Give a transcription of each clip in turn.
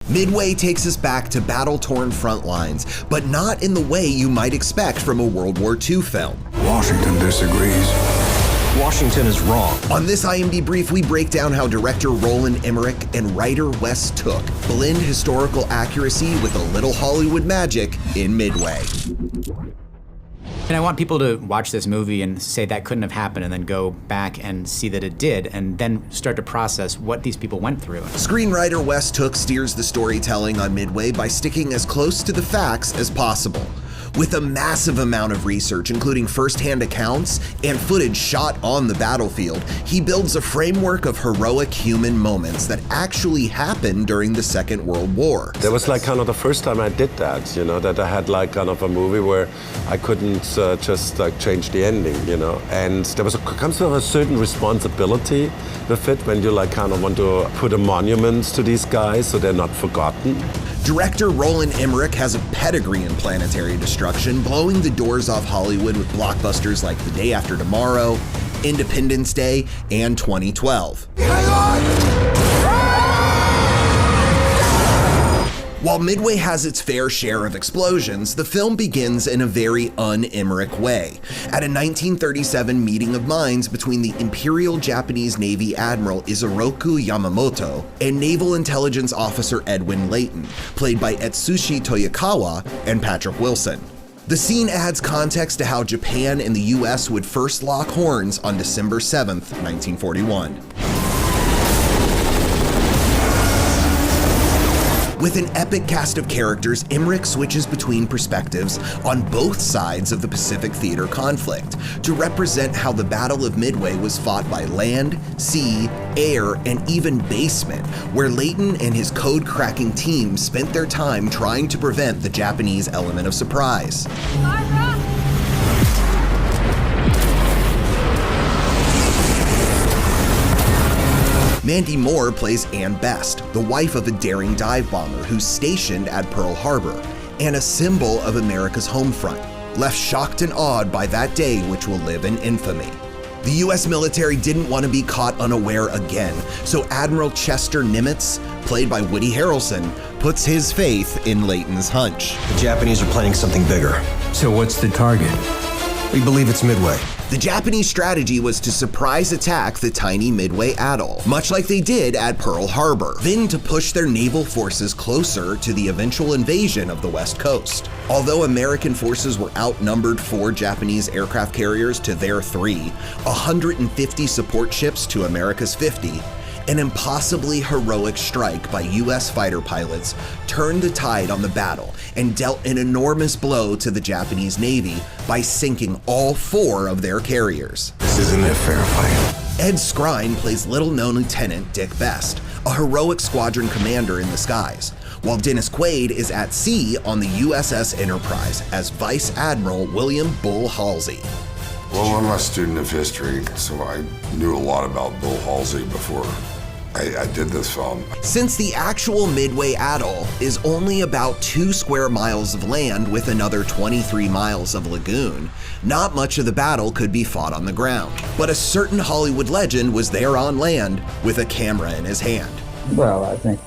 Midway takes us back to battle-torn front lines, but not in the way you might expect from a World War II film. Washington disagrees. Washington is wrong. On this IMD Brief, we break down how director Roland Emmerich and writer Wes Tooke blend historical accuracy with a little Hollywood magic in Midway. And I want people to watch this movie and say that couldn't have happened, and then go back and see that it did, and then start to process what these people went through. Screenwriter Wes Tooke steers the storytelling on Midway by sticking as close to the facts as possible. With a massive amount of research, including first-hand accounts and footage shot on the battlefield, he builds a framework of heroic human moments that actually happened during the Second World War. That was like kind of the first time I did that, you know, that I had like kind of a movie where I couldn't just like change the ending, you know. And there comes with a certain responsibility with it when you like kind of want to put a monument to these guys so they're not forgotten. Director Roland Emmerich has a pedigree in planetary destruction, blowing the doors off Hollywood with blockbusters like The Day After Tomorrow, Independence Day, and 2012. While Midway has its fair share of explosions, the film begins in a very un-Emmerich way, at a 1937 meeting of minds between the Imperial Japanese Navy Admiral Isoroku Yamamoto and Naval Intelligence Officer Edwin Layton, played by Etsushi Toyokawa and Patrick Wilson. The scene adds context to how Japan and the US would first lock horns on December 7th, 1941. With an epic cast of characters, Emmerich switches between perspectives on both sides of the Pacific Theater conflict to represent how the Battle of Midway was fought by land, sea, air, and even basement, where Layton and his code-cracking team spent their time trying to prevent the Japanese element of surprise. Mandy Moore plays Ann Best, the wife of a daring dive bomber who's stationed at Pearl Harbor, and a symbol of America's home front, left shocked and awed by that day which will live in infamy. The US military didn't want to be caught unaware again, so Admiral Chester Nimitz, played by Woody Harrelson, puts his faith in Layton's hunch. The Japanese are planning something bigger. So what's the target? We believe it's Midway. The Japanese strategy was to surprise attack the tiny Midway atoll, much like they did at Pearl Harbor, then to push their naval forces closer to the eventual invasion of the West Coast. Although American forces were outnumbered 4 Japanese aircraft carriers to their 3, 150 support ships to America's 50, an impossibly heroic strike by US fighter pilots turned the tide on the battle and dealt an enormous blow to the Japanese Navy by sinking all 4 of their carriers. This isn't a fair fight. Ed Skrein plays little-known Lieutenant Dick Best, a heroic squadron commander in the skies, while Dennis Quaid is at sea on the USS Enterprise as Vice Admiral William Bull Halsey. Well, I'm a student of history, so I knew a lot about Bull Halsey before I did this film. Since the actual Midway Atoll is only about 2 square miles of land with another 23 miles of lagoon, not much of the battle could be fought on the ground. But a certain Hollywood legend was there on land with a camera in his hand. Well, I think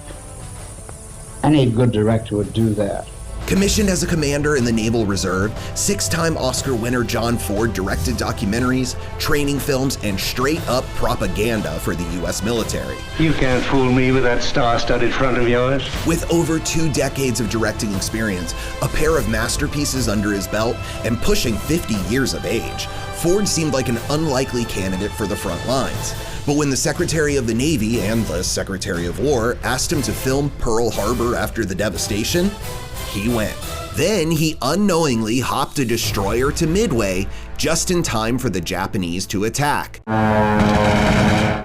any good director would do that. Commissioned as a commander in the Naval Reserve, 6-time Oscar winner John Ford directed documentaries, training films, and straight-up propaganda for the US military. You can't fool me with that star-studded front of yours. With over 2 decades of directing experience, a pair of masterpieces under his belt, and pushing 50 years of age, Ford seemed like an unlikely candidate for the front lines. But when the Secretary of the Navy and the Secretary of War asked him to film Pearl Harbor after the devastation, he went. Then he unknowingly hopped a destroyer to Midway just in time for the Japanese to attack.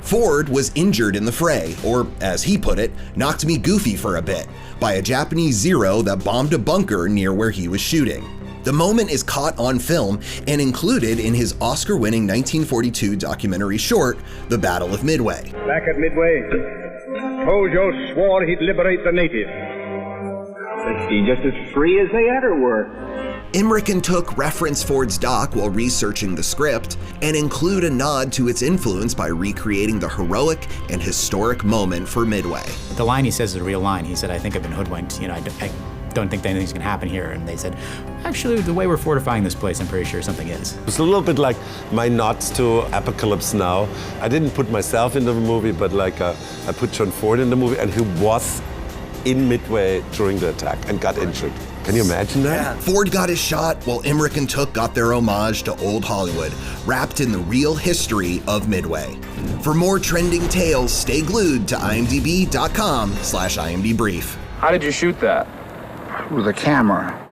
Ford was injured in the fray, or as he put it, knocked me goofy for a bit, by a Japanese Zero that bombed a bunker near where he was shooting. The moment is caught on film and included in his Oscar-winning 1942 documentary short, The Battle of Midway. Back at Midway, Tojo swore he'd liberate the natives. Let's be just as free as they ever were. Emmerich and Tooke reference Ford's dock while researching the script and include a nod to its influence by recreating the heroic and historic moment for Midway. The line he says is a real line. He said, "I think I've been hoodwinked. You know, I don't think that anything's gonna happen here." And they said, "Actually, the way we're fortifying this place, I'm pretty sure something is." It's a little bit like my nods to Apocalypse Now. I didn't put myself in the movie, but like I put John Ford in the movie, and he was in Midway during the attack and got injured. Can you imagine that? Ford got his shot while Emmerich and Tooke got their homage to old Hollywood, wrapped in the real history of Midway. For more trending tales, stay glued to imdb.com/imdbrief. How did you shoot that? With a camera.